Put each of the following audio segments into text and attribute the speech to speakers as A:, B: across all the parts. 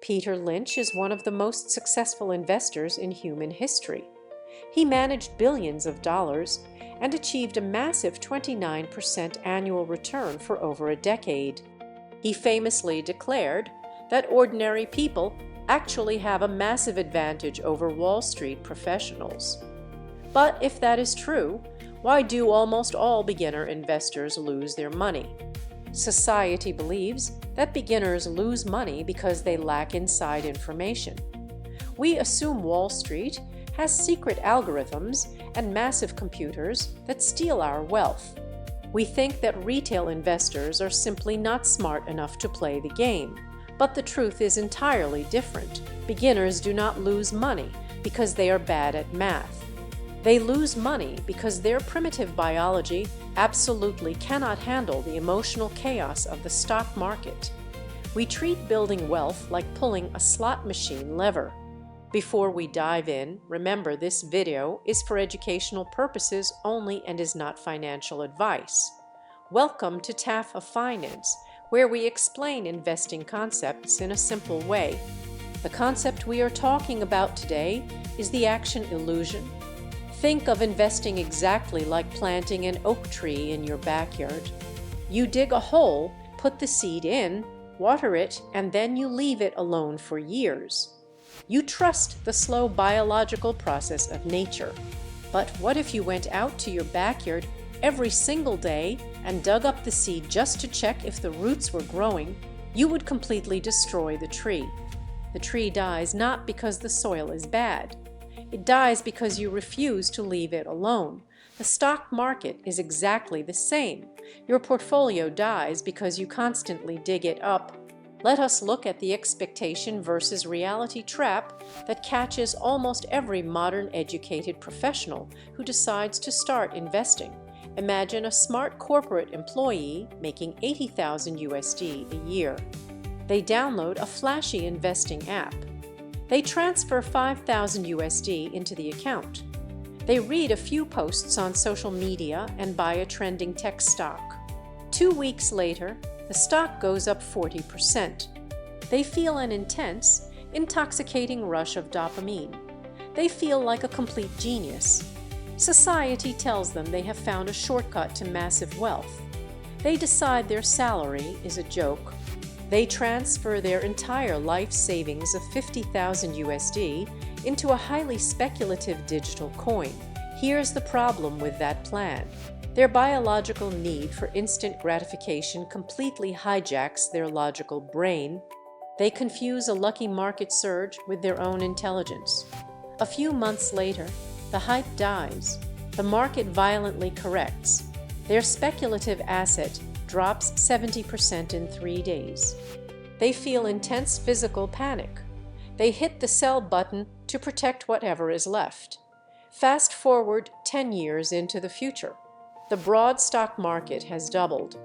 A: Peter Lynch is one of the most successful investors in human history. He managed billions of dollars and achieved a massive 29% annual return for over a decade. He famously declared that ordinary people actually have a massive advantage over Wall Street professionals. But if that is true, why do almost all beginner investors lose their money? Society believes that beginners lose money because they lack inside information. We assume Wall Street has secret algorithms and massive computers that steal our wealth. We think that retail investors are simply not smart enough to play the game. But the truth is entirely different. Beginners do not lose money because they are bad at math. They lose money because their primitive biology absolutely cannot handle the emotional chaos of the stock market. We treat building wealth like pulling a slot machine lever. Before we dive in, remember this video is for educational purposes only and is not financial advice. Welcome to TAF of Finance, where we explain investing concepts in a simple way. The concept we are talking about today is the action illusion. Think of investing exactly like planting an oak tree in your backyard. You dig a hole, put the seed in, water it, and then you leave it alone for years. You trust the slow biological process of nature. But what if you went out to your backyard every single day and dug up the seed just to check if the roots were growing? You would completely destroy the tree. The tree dies not because the soil is bad. It dies because you refuse to leave it alone. The stock market is exactly the same. Your portfolio dies because you constantly dig it up. Let us look at the expectation versus reality trap that catches almost every modern educated professional who decides to start investing. Imagine a smart corporate employee making $80,000 USD a year. They download a flashy investing app. They transfer $5,000 USD into the account. They read a few posts on social media and buy a trending tech stock. 2 weeks later, the stock goes up 40%. They feel an intense, intoxicating rush of dopamine. They feel like a complete genius. Society tells them they have found a shortcut to massive wealth. They decide their salary is a joke. They transfer their entire life savings of $50,000 USD into a highly speculative digital coin. Here's the problem with that plan. Their biological need for instant gratification completely hijacks their logical brain. They confuse a lucky market surge with their own intelligence. A few months later, the hype dies. The market violently corrects. Their speculative asset drops 70% in 3 days. They feel intense physical panic. They hit the sell button to protect whatever is left. Fast forward 10 years into the future. The broad stock market has doubled.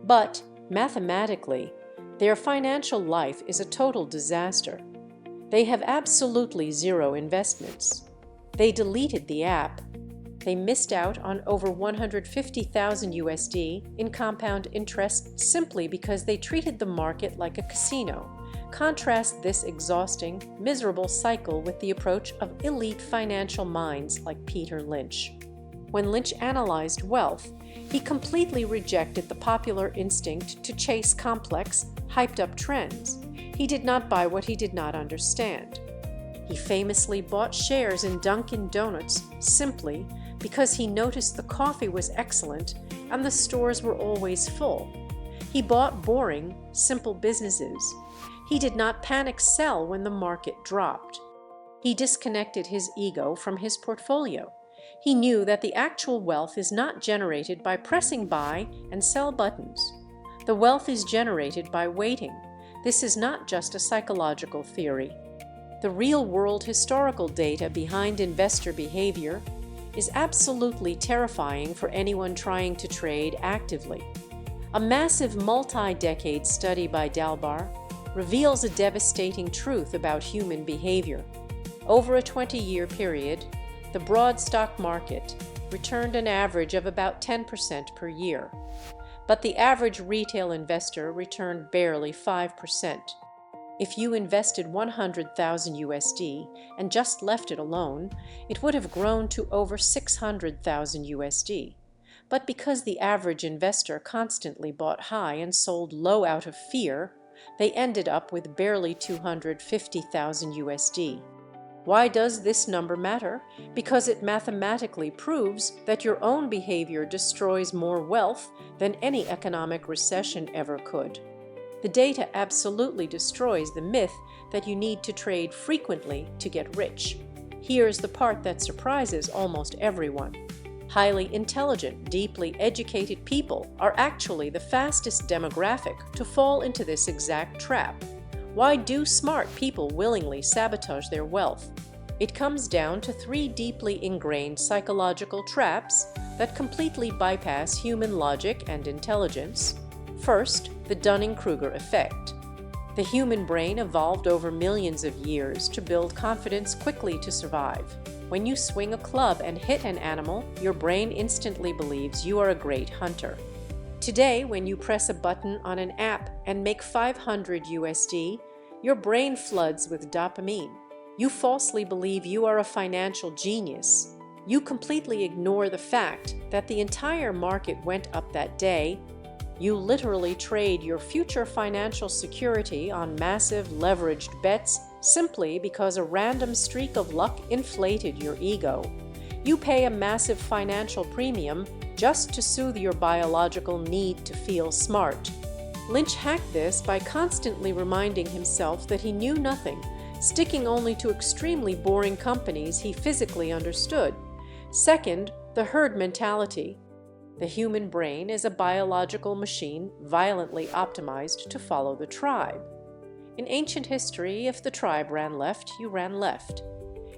A: But mathematically, their financial life is a total disaster. They have absolutely zero investments. They deleted the app. They missed out on over $150,000 USD in compound interest simply because they treated the market like a casino. Contrast this exhausting, miserable cycle with the approach of elite financial minds like Peter Lynch. When Lynch analyzed wealth, he completely rejected the popular instinct to chase complex, hyped-up trends. He did not buy what he did not understand. He famously bought shares in Dunkin' Donuts simply because he noticed the coffee was excellent and the stores were always full. He bought boring, simple businesses. He did not panic sell when the market dropped. He disconnected his ego from his portfolio. He knew that the actual wealth is not generated by pressing buy and sell buttons. The wealth is generated by waiting. This is not just a psychological theory. The real-world historical data behind investor behavior is absolutely terrifying for anyone trying to trade actively. A massive multi-decade study by Dalbar reveals a devastating truth about human behavior. Over a 20-year period, the broad stock market returned an average of about 10% per year, but the average retail investor returned barely 5%. If you invested 100,000 USD and just left it alone, it would have grown to over 600,000 USD. But because the average investor constantly bought high and sold low out of fear, they ended up with barely 250,000 USD. Why does this number matter? Because it mathematically proves that your own behavior destroys more wealth than any economic recession ever could. The data absolutely destroys the myth that you need to trade frequently to get rich. Here's the part that surprises almost everyone. Highly intelligent, deeply educated people are actually the fastest demographic to fall into this exact trap. Why do smart people willingly sabotage their wealth? It comes down to three deeply ingrained psychological traps that completely bypass human logic and intelligence. First, the Dunning-Kruger effect. The human brain evolved over millions of years to build confidence quickly to survive. When you swing a club and hit an animal, your brain instantly believes you are a great hunter. Today, when you press a button on an app and make 500 USD, your brain floods with dopamine. You falsely believe you are a financial genius. You completely ignore the fact that the entire market went up that day. You literally trade your future financial security on massive leveraged bets simply because a random streak of luck inflated your ego. You pay a massive financial premium just to soothe your biological need to feel smart. Lynch hacked this by constantly reminding himself that he knew nothing, sticking only to extremely boring companies he physically understood. Second, the herd mentality. The human brain is a biological machine violently optimized to follow the tribe. In ancient history, if the tribe ran left, you ran left.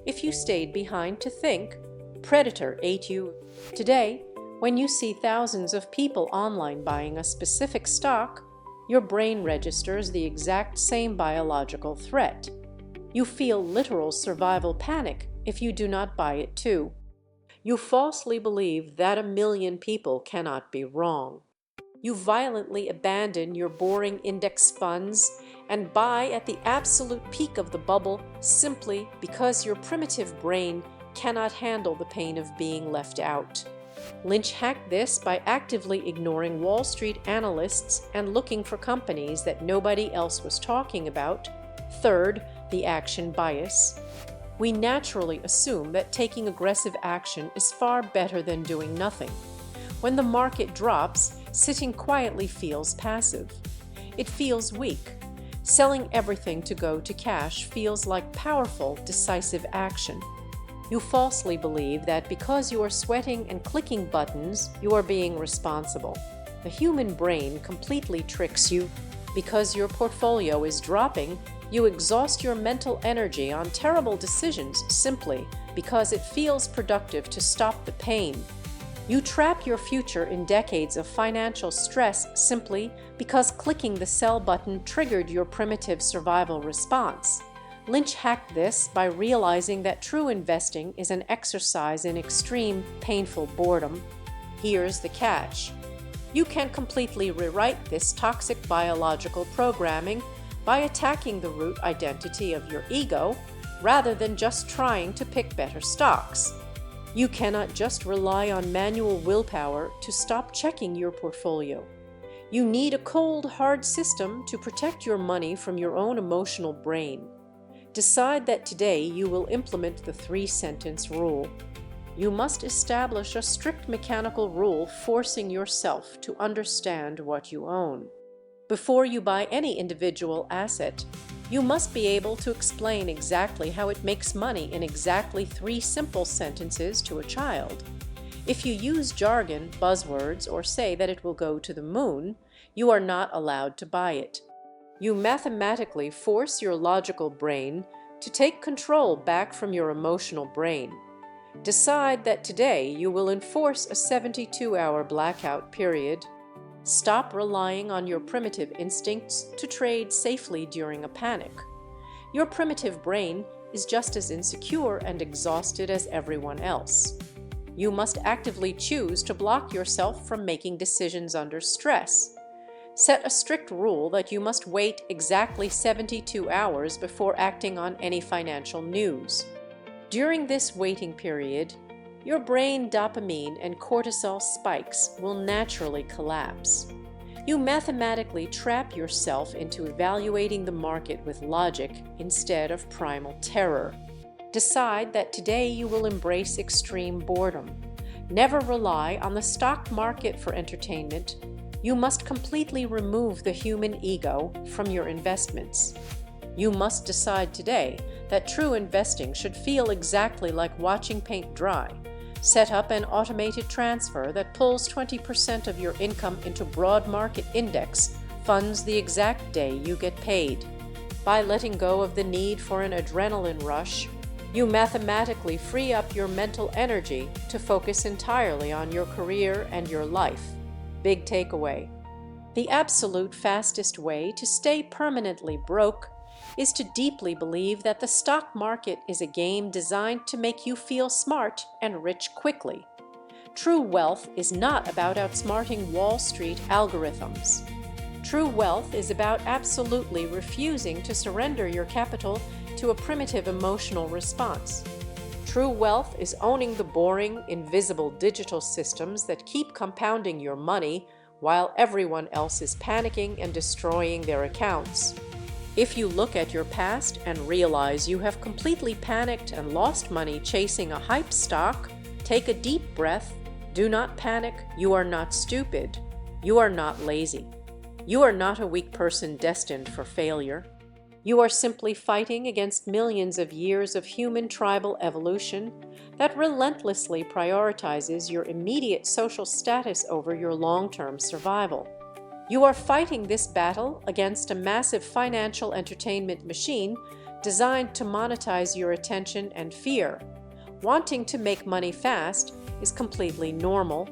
A: If you stayed behind to think, predator ate you. Today, when you see thousands of people online buying a specific stock, your brain registers the exact same biological threat. You feel literal survival panic if you do not buy it too. You falsely believe that a million people cannot be wrong. You violently abandon your boring index funds and buy at the absolute peak of the bubble simply because your primitive brain cannot handle the pain of being left out. Lynch hacked this by actively ignoring Wall Street analysts and looking for companies that nobody else was talking about. Third, the action bias. We naturally assume that taking aggressive action is far better than doing nothing. When the market drops, sitting quietly feels passive. It feels weak. Selling everything to go to cash feels like powerful, decisive action. You falsely believe that because you are sweating and clicking buttons, you are being responsible. The human brain completely tricks you. Because your portfolio is dropping, you exhaust your mental energy on terrible decisions simply because it feels productive to stop the pain. You trap your future in decades of financial stress simply because clicking the sell button triggered your primitive survival response. Lynch hacked this by realizing that true investing is an exercise in extreme, painful boredom. Here's the catch. You can completely rewrite this toxic biological programming by attacking the root identity of your ego rather than just trying to pick better stocks. You cannot just rely on manual willpower to stop checking your portfolio. You need a cold, hard system to protect your money from your own emotional brain. Decide that today you will implement the three-sentence rule. You must establish a strict mechanical rule forcing yourself to understand what you own. Before you buy any individual asset, you must be able to explain exactly how it makes money in exactly 3 simple sentences to a child. If you use jargon, buzzwords, or say that it will go to the moon, you are not allowed to buy it. You mathematically force your logical brain to take control back from your emotional brain. Decide that today you will enforce a 72-hour blackout period. Stop relying on your primitive instincts to trade safely during a panic. Your primitive brain is just as insecure and exhausted as everyone else. You must actively choose to block yourself from making decisions under stress. Set a strict rule that you must wait exactly 72 hours before acting on any financial news. During this waiting period, your brain dopamine and cortisol spikes will naturally collapse. You mathematically trap yourself into evaluating the market with logic instead of primal terror. Decide that today you will embrace extreme boredom. Never rely on the stock market for entertainment. You must completely remove the human ego from your investments. You must decide today that true investing should feel exactly like watching paint dry. Set up an automated transfer that pulls 20% of your income into broad market index funds the exact day you get paid. By letting go of the need for an adrenaline rush, you mathematically free up your mental energy to focus entirely on your career and your life. Big takeaway: the absolute fastest way to stay permanently broke is to deeply believe that the stock market is a game designed to make you feel smart and rich quickly. True wealth is not about outsmarting Wall Street algorithms. True wealth is about absolutely refusing to surrender your capital to a primitive emotional response. True wealth is owning the boring, invisible digital systems that keep compounding your money while everyone else is panicking and destroying their accounts. If you look at your past and realize you have completely panicked and lost money chasing a hype stock, take a deep breath. Do not panic. You are not stupid. You are not lazy. You are not a weak person destined for failure. You are simply fighting against millions of years of human tribal evolution that relentlessly prioritizes your immediate social status over your long-term survival. You are fighting this battle against a massive financial entertainment machine designed to monetize your attention and fear. Wanting to make money fast is completely normal.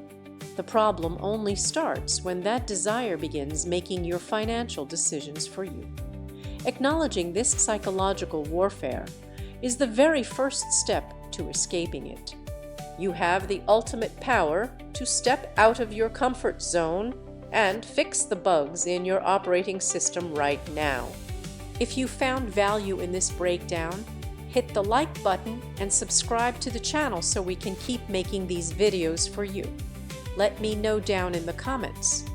A: The problem only starts when that desire begins making your financial decisions for you. Acknowledging this psychological warfare is the very first step to escaping it. You have the ultimate power to step out of your comfort zone and fix the bugs in your operating system right now. If you found value in this breakdown, hit the like button and subscribe to the channel so we can keep making these videos for you. Let me know down in the comments.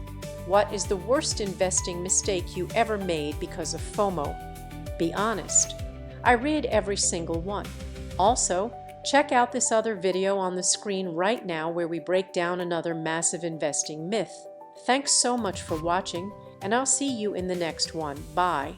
A: What is the worst investing mistake you ever made because of FOMO? Be honest. I read every single one. Also, check out this other video on the screen right now where we break down another massive investing myth. Thanks so much for watching, and I'll see you in the next one. Bye.